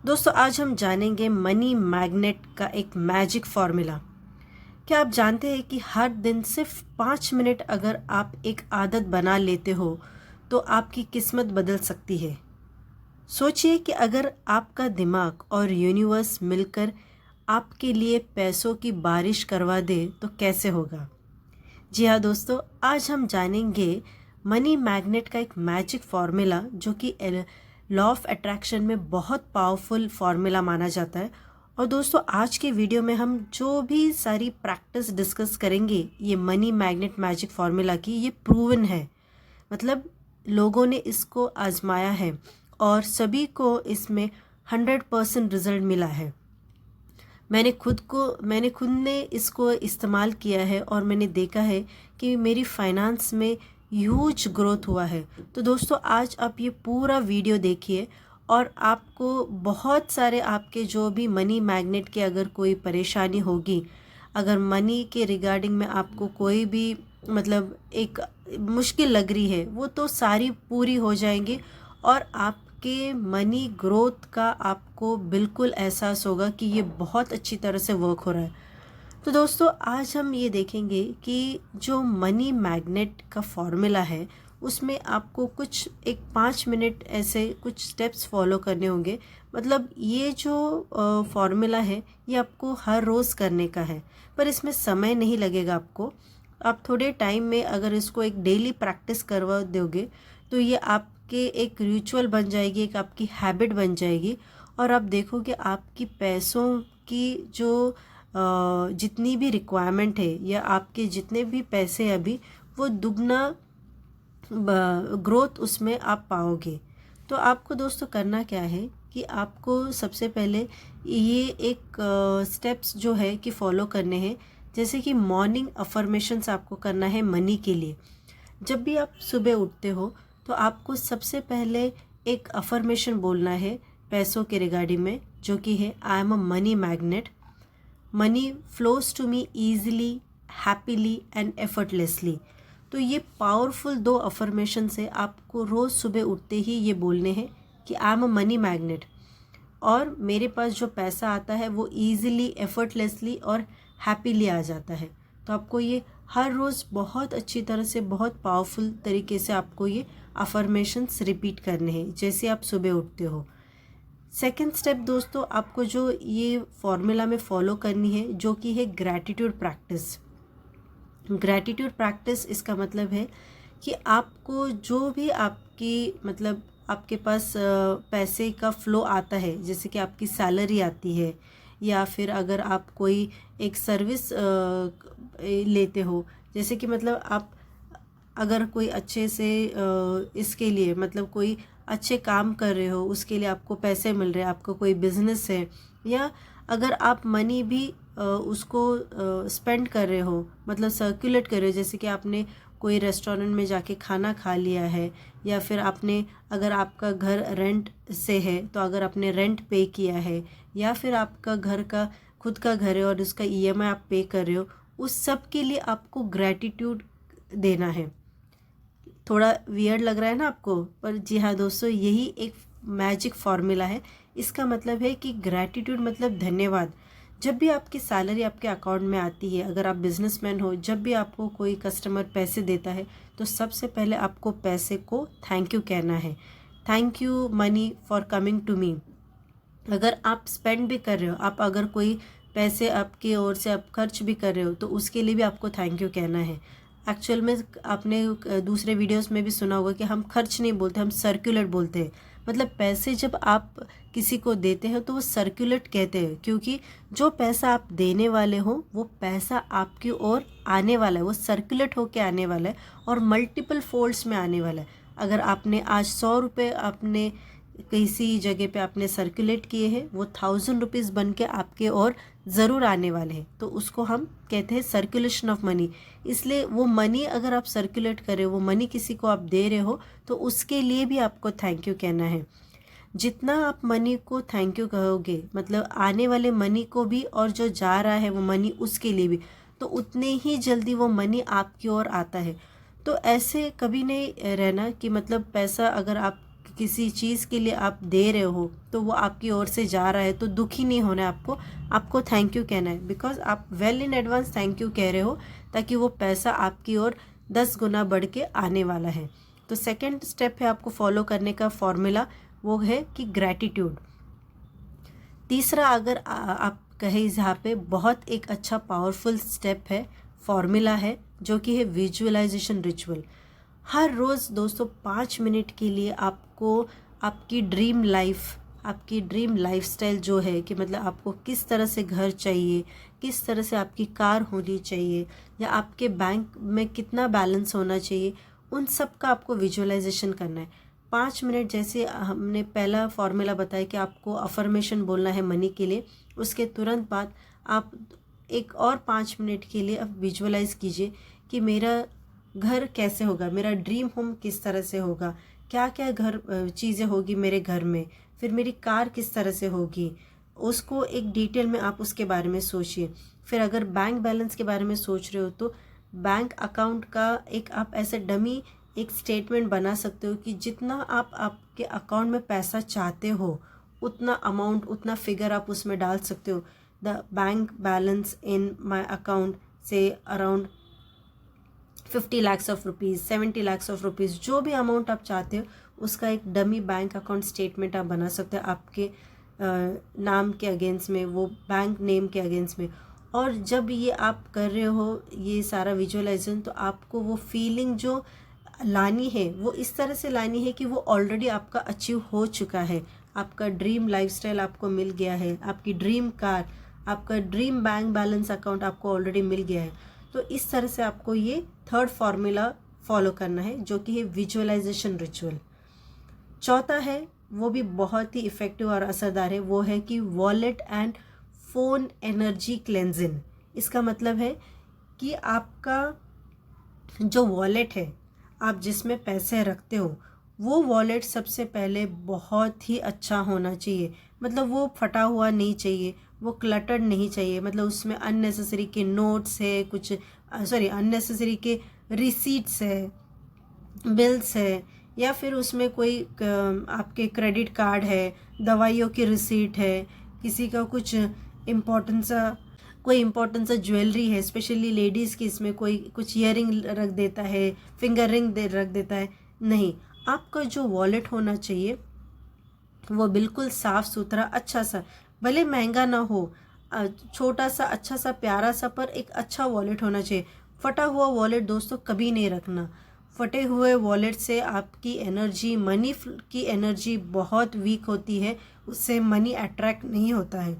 दोस्तों आज हम जानेंगे मनी मैग्नेट का एक मैजिक फॉर्मूला। क्या आप जानते हैं कि हर दिन सिर्फ 5 मिनट अगर आप एक आदत बना लेते हो तो आपकी किस्मत बदल सकती है। सोचिए कि अगर आपका दिमाग और यूनिवर्स मिलकर आपके लिए पैसों की बारिश करवा दे तो कैसे होगा। जी हाँ दोस्तों, आज हम जानेंगे मनी मैग्नेट का एक मैजिक फार्मूला जो कि लॉ ऑफ अट्रैक्शन में बहुत पावरफुल फार्मूला माना जाता है। और दोस्तों आज के वीडियो में हम जो भी सारी प्रैक्टिस डिस्कस करेंगे ये मनी मैग्नेट मैजिक फार्मूला की, ये प्रूवन है। मतलब लोगों ने इसको आजमाया है और सभी को इसमें 100% रिजल्ट मिला है। मैंने खुद ने इसको इस्तेमाल किया है और मैंने देखा है कि मेरी फाइनेंस में ह्यूज ग्रोथ हुआ है। तो दोस्तों आज आप ये पूरा वीडियो देखिए और आपको बहुत सारे आपके जो भी मनी मैग्नेट के अगर कोई परेशानी होगी, अगर मनी के रिगार्डिंग में आपको कोई भी मतलब एक मुश्किल लग रही है, वो तो सारी पूरी हो जाएंगी और आपके मनी ग्रोथ का आपको बिल्कुल एहसास होगा कि ये बहुत अच्छी तरह से वर्क हो रहा है। तो दोस्तों आज हम ये देखेंगे कि जो मनी मैग्नेट का फॉर्मूला है उसमें आपको कुछ एक 5 मिनट ऐसे कुछ स्टेप्स फॉलो करने होंगे। मतलब ये जो फॉर्मूला है ये आपको हर रोज़ करने का है, पर इसमें समय नहीं लगेगा आपको। आप थोड़े टाइम में अगर इसको एक डेली प्रैक्टिस करवा दोगे तो ये आपके एक रिचुअल बन जाएगी, एक आपकी हैबिट बन जाएगी और आप देखोगे आपकी पैसों की जो जितनी भी रिक्वायरमेंट है या आपके जितने भी पैसे हैं अभी, वो दुगना ग्रोथ उसमें आप पाओगे। तो आपको दोस्तों करना क्या है कि आपको सबसे पहले ये एक स्टेप्स जो है कि फॉलो करने हैं। जैसे कि मॉर्निंग अफर्मेशंस आपको करना है मनी के लिए। जब भी आप सुबह उठते हो तो आपको सबसे पहले एक अफर्मेशन बोलना है पैसों के रिगार्डिंग में, जो कि है I am a money magnet, money flows to me easily, happily and effortlessly. तो ये पावरफुल 2 अफर्मेशन से आपको रोज़ सुबह उठते ही ये बोलने हैं कि आई एम अ मनी मैग्नेट और मेरे पास जो पैसा आता है वो ईजिली, एफर्टलेसली और हैप्पीली आ जाता है। तो आपको ये हर रोज़ बहुत अच्छी तरह से, बहुत पावरफुल तरीके से आपको ये अफर्मेशंस रिपीट करने हैं जैसे आप सुबह उठते हो। सेकेंड स्टेप दोस्तों आपको जो ये फॉर्मूला में फॉलो करनी है जो कि है ग्रैटिट्यूड प्रैक्टिस। ग्रैटिट्यूड प्रैक्टिस इसका मतलब है कि आपको जो भी आपकी मतलब आपके पास पैसे का फ्लो आता है, जैसे कि आपकी सैलरी आती है या फिर अगर आप कोई एक सर्विस लेते हो, जैसे कि मतलब आप अगर कोई अच्छे से इसके लिए मतलब कोई अच्छे काम कर रहे हो उसके लिए आपको पैसे मिल रहे हैं, आपका कोई बिजनेस है या अगर आप मनी भी उसको स्पेंड कर रहे हो, मतलब सर्कुलेट कर रहे हो, जैसे कि आपने कोई रेस्टोरेंट में जाके खाना खा लिया है या फिर आपने अगर आपका घर रेंट से है तो अगर आपने रेंट पे किया है या फिर आपका घर का खुद का घर है और उसका ईएमआई आप पे कर रहे हो, उस सब के लिए आपको ग्रैटिट्यूड देना है। थोड़ा वियर्ड लग रहा है ना आपको, पर जी हाँ दोस्तों यही एक मैजिक फार्मूला है। इसका मतलब है कि ग्रैटिट्यूड मतलब धन्यवाद। जब भी आपकी सैलरी आपके अकाउंट में आती है, अगर आप बिजनेसमैन हो, जब भी आपको कोई कस्टमर पैसे देता है तो सबसे पहले आपको पैसे को थैंक यू कहना है। Thank you money for coming to me. अगर आप स्पेंड भी कर रहे हो, आप अगर कोई पैसे आपकी ओर से आप खर्च भी कर रहे हो तो उसके लिए भी आपको थैंक यू कहना है। एक्चुअल में आपने दूसरे वीडियोस में भी सुना होगा कि हम खर्च नहीं बोलते, हम सर्कुलेट बोलते हैं। मतलब पैसे जब आप किसी को देते हो तो वो सर्कुलेट कहते हैं, क्योंकि जो पैसा आप देने वाले हो वो पैसा आपकी ओर आने वाला है, वो सर्कुलेट होके आने वाला है और मल्टीपल फोल्ड्स में आने वाला है। अगर आपने आज 100 रुपये आपने किसी जगह पे आपने सर्कुलेट किए हैं, वो 1000 रुपीज़ बन के आपके और ज़रूर आने वाले हैं, तो उसको हम कहते हैं सर्कुलेशन ऑफ मनी। इसलिए वो मनी अगर आप सर्कुलेट कर रहे हो, वो मनी किसी को आप दे रहे हो तो उसके लिए भी आपको थैंक यू कहना है। जितना आप मनी को थैंक यू कहोगे, मतलब आने वाले मनी को भी और जो जा रहा है वो मनी उसके लिए भी, तो उतने ही जल्दी वो मनी आपकी ओर आता है। तो ऐसे कभी नहीं रहना कि मतलब पैसा अगर आप किसी चीज़ के लिए आप दे रहे हो तो वो आपकी ओर से जा रहा है तो दुखी नहीं होना है आपको थैंक यू कहना है, बिकॉज आप well in advance thank you कह रहे हो ताकि वो पैसा आपकी ओर 10 गुना बढ़ के आने वाला है। तो सेकंड स्टेप है आपको फॉलो करने का फॉर्मूला, वो है कि ग्रैटिट्यूड। तीसरा अगर आप कहें यहाँ पे बहुत एक अच्छा पावरफुल स्टेप है, फॉर्मूला है, जो कि है विजुअलाइजेशन रिचुअल। हर रोज़ दोस्तों 5 मिनट के लिए आपको आपकी ड्रीम लाइफस्टाइल जो है कि मतलब आपको किस तरह से घर चाहिए, किस तरह से आपकी कार होनी चाहिए, या आपके बैंक में कितना बैलेंस होना चाहिए, उन सब का आपको विजुअलाइजेशन करना है। 5 मिनट, जैसे हमने पहला फॉर्मूला बताया कि आपको अफर्मेशन बोलना है मनी के लिए, उसके तुरंत बाद आप एक और 5 मिनट के लिए अब विजुअलाइज कीजिए कि मेरा घर कैसे होगा, मेरा ड्रीम होम किस तरह से होगा, क्या क्या घर चीज़ें होगी मेरे घर में, फिर मेरी कार किस तरह से होगी, उसको एक डिटेल में आप उसके बारे में सोचिए। फिर अगर बैंक बैलेंस के बारे में सोच रहे हो तो बैंक अकाउंट का एक आप ऐसे डमी एक स्टेटमेंट बना सकते हो कि जितना आप आपके अकाउंट में पैसा चाहते हो उतना अमाउंट, उतना फिगर आप उसमें डाल सकते हो। The bank balance in my account से around 50 lakhs of rupees, 70 lakhs of rupees, जो भी अमाउंट आप चाहते हो उसका एक डमी बैंक अकाउंट स्टेटमेंट आप बना सकते हो आपके नाम के अगेंस्ट में, वो बैंक नेम के अगेंस्ट में। और जब ये आप कर रहे हो ये सारा विजुअलाइजेशन, तो आपको वो फीलिंग जो लानी है वो इस तरह से लानी है कि वो ऑलरेडी आपका अचीव हो चुका है, आपका ड्रीम लाइफस्टाइल आपको मिल गया है, आपकी ड्रीम कार, आपका ड्रीम बैंक बैलेंस अकाउंट आपको ऑलरेडी मिल गया है। तो इस तरह से आपको ये थर्ड फॉर्मूला फॉलो करना है, जो कि है विजुअलाइजेशन रिचुअल। चौथा है, वो भी बहुत ही इफ़ेक्टिव और असरदार है, वो है कि wallet and phone energy cleansing. इसका मतलब है कि आपका जो वॉलेट है, आप जिसमें पैसे रखते हो, वो वॉलेट सबसे पहले बहुत ही अच्छा होना चाहिए। मतलब वो फटा हुआ नहीं चाहिए, वो क्लटर्ड नहीं चाहिए, मतलब उसमें अननेसेसरी के नोट्स है, कुछ अननेसेसरी के रिसीट्स है, बिल्स है, या फिर उसमें कोई आपके क्रेडिट कार्ड है, दवाइयों की रिसीट है, किसी का कुछ इम्पोर्टेंट सा ज्वेलरी है, स्पेशली लेडीज़ की, इसमें कोई कुछ ईयरिंग रख देता है, फिंगर रिंग रख देता है। नहीं, आपका जो वॉलेट होना चाहिए वो बिल्कुल साफ़ सुथरा अच्छा सा, भले महंगा ना हो, छोटा सा अच्छा सा प्यारा सा, पर एक अच्छा वॉलेट होना चाहिए। फटा हुआ वॉलेट दोस्तों कभी नहीं रखना। फटे हुए वॉलेट से आपकी एनर्जी, मनी की एनर्जी बहुत वीक होती है, उससे मनी अट्रैक्ट नहीं होता है।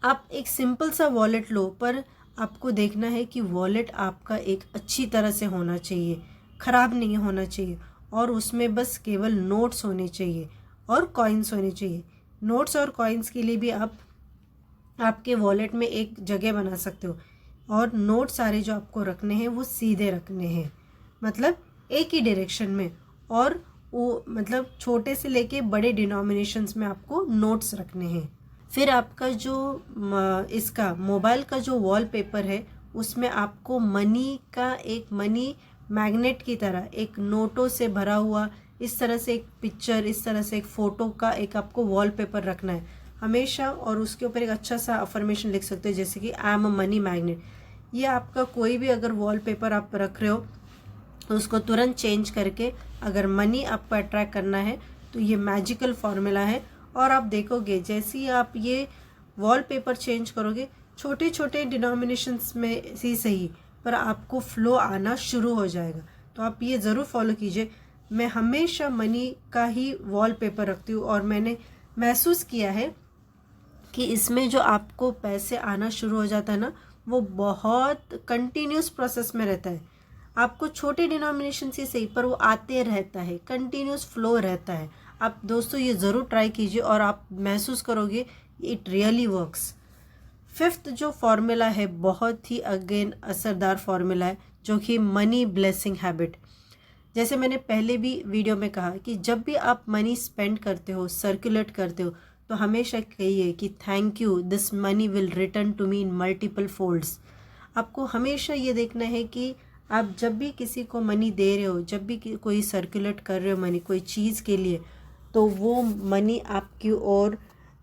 आप एक सिंपल सा वॉलेट लो, पर आपको देखना है कि वॉलेट आपका एक अच्छी तरह से होना चाहिए, ख़राब नहीं होना चाहिए, और उसमें बस केवल नोट्स होने चाहिए और कॉइन्स होने चाहिए। नोट्स और कॉइन्स के लिए भी आप आपके वॉलेट में एक जगह बना सकते हो, और नोट सारे जो आपको रखने हैं वो सीधे रखने हैं, मतलब एक ही डायरेक्शन में, और वो मतलब छोटे से लेके बड़े डिनोमिनेशंस में आपको नोट्स रखने हैं। फिर आपका जो इसका मोबाइल का जो वॉलपेपर है, उसमें आपको मनी का एक मनी मैग्नेट की तरह एक नोटों से भरा हुआ इस तरह से एक पिक्चर, इस तरह से एक फ़ोटो का एक आपको वॉलपेपर रखना है हमेशा, और उसके ऊपर एक अच्छा सा अफर्मेशन लिख सकते हो, जैसे कि आई एम अ मनी मैग्नेट। ये आपका कोई भी अगर वॉलपेपर आप रख रहे हो तो उसको तुरंत चेंज करके अगर मनी आपको अट्रैक्ट करना है तो ये मैजिकल फॉर्मूला है। और आप देखोगे जैसे ही आप ये वॉलपेपर चेंज करोगे, छोटे छोटे डिनोमिनेशंस में ही सही, पर आपको फ्लो आना शुरू हो जाएगा। तो आप ये ज़रूर फॉलो कीजिए। मैं हमेशा मनी का ही वॉलपेपर रखती हूँ, और मैंने महसूस किया है कि इसमें जो आपको पैसे आना शुरू हो जाता है ना, वो बहुत कंटिन्यूस प्रोसेस में रहता है। आपको छोटे डिनोमिनेशन से सही, पर वो आते रहता है, कंटिन्यूस फ्लो रहता है। आप दोस्तों ये ज़रूर ट्राई कीजिए और आप महसूस करोगे इट रियली वर्क्स। फिफ्थ जो फॉर्मूला है बहुत ही अगेन असरदार फॉर्मूला है, जो कि मनी ब्लेसिंग हैबिट। जैसे मैंने पहले भी वीडियो में कहा कि जब भी आप मनी स्पेंड करते हो, सर्कुलेट करते हो, तो हमेशा कहिए कि thank you, this money will return to me in multiple folds. आपको हमेशा ये देखना है कि आप जब भी किसी को मनी दे रहे हो, जब भी कोई सर्कुलेट कर रहे हो मनी कोई चीज़ के लिए, तो वो मनी आपकी ओर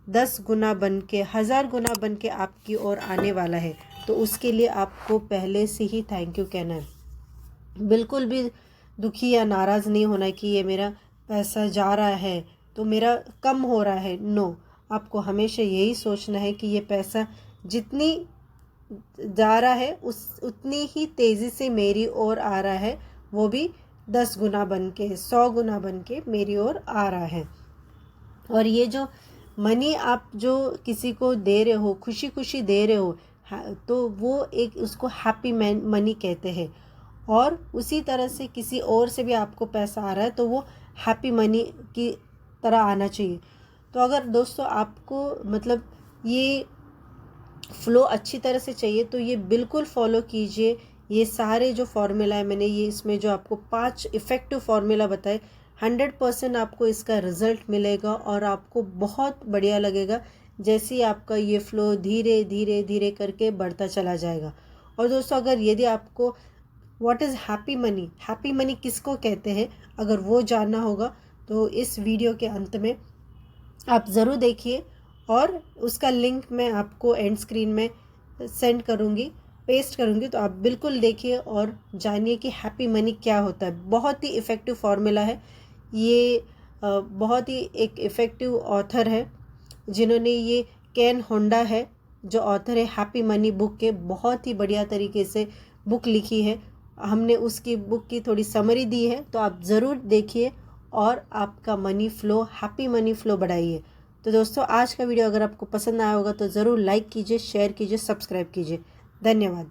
10 गुना बन के 1000 गुना बन के आपकी ओर आने वाला है। तो उसके लिए आपको पहले से ही थैंक यू कहना है। बिल्कुल भी दुखी या नाराज़ नहीं होना कि ये मेरा पैसा जा रहा है तो मेरा कम हो रहा है। नो, आपको हमेशा यही सोचना है कि ये पैसा जितनी जा रहा है उतनी ही तेज़ी से मेरी ओर आ रहा है, वो भी 10 गुना बन के 100 गुना बन के मेरी ओर आ रहा है। और ये जो मनी आप जो किसी को दे रहे हो, खुशी खुशी दे रहे हो, तो वो एक उसको हैप्पी मनी कहते हैं। और उसी तरह से किसी और से भी आपको पैसा आ रहा है तो वो हैप्पी मनी की तरह आना चाहिए। तो अगर दोस्तों आपको मतलब ये फ़्लो अच्छी तरह से चाहिए तो ये बिल्कुल फॉलो कीजिए। ये सारे जो फार्मूला है मैंने ये इसमें जो आपको 5 इफ़ेक्टिव फार्मूला बताए, 100% आपको इसका रिज़ल्ट मिलेगा और आपको बहुत बढ़िया लगेगा जैसे ही आपका ये फ़्लो धीरे धीरे धीरे करके बढ़ता चला जाएगा। और दोस्तों अगर यदि आपको व्हाट इज़ हैप्पी मनी किसको कहते हैं, अगर वो जानना होगा तो इस वीडियो के अंत में आप ज़रूर देखिए और उसका लिंक मैं आपको एंड स्क्रीन में सेंड करूँगी, पेस्ट करूँगी, तो आप बिल्कुल देखिए और जानिए कि हैप्पी मनी क्या होता है। बहुत ही इफ़ेक्टिव फार्मूला है ये। बहुत ही एक इफ़ेक्टिव ऑथर है जिन्होंने ये केन होंडा है जो ऑथर है हैप्पी मनी बुक के, बहुत ही बढ़िया तरीके से बुक लिखी है। हमने उसकी बुक की थोड़ी समरी दी है, तो आप ज़रूर देखिए और आपका money flow, happy money flow बढ़ाइए। तो दोस्तों आज का वीडियो अगर आपको पसंद आया होगा तो ज़रूर लाइक कीजिए, शेयर कीजिए, सब्सक्राइब कीजिए। धन्यवाद।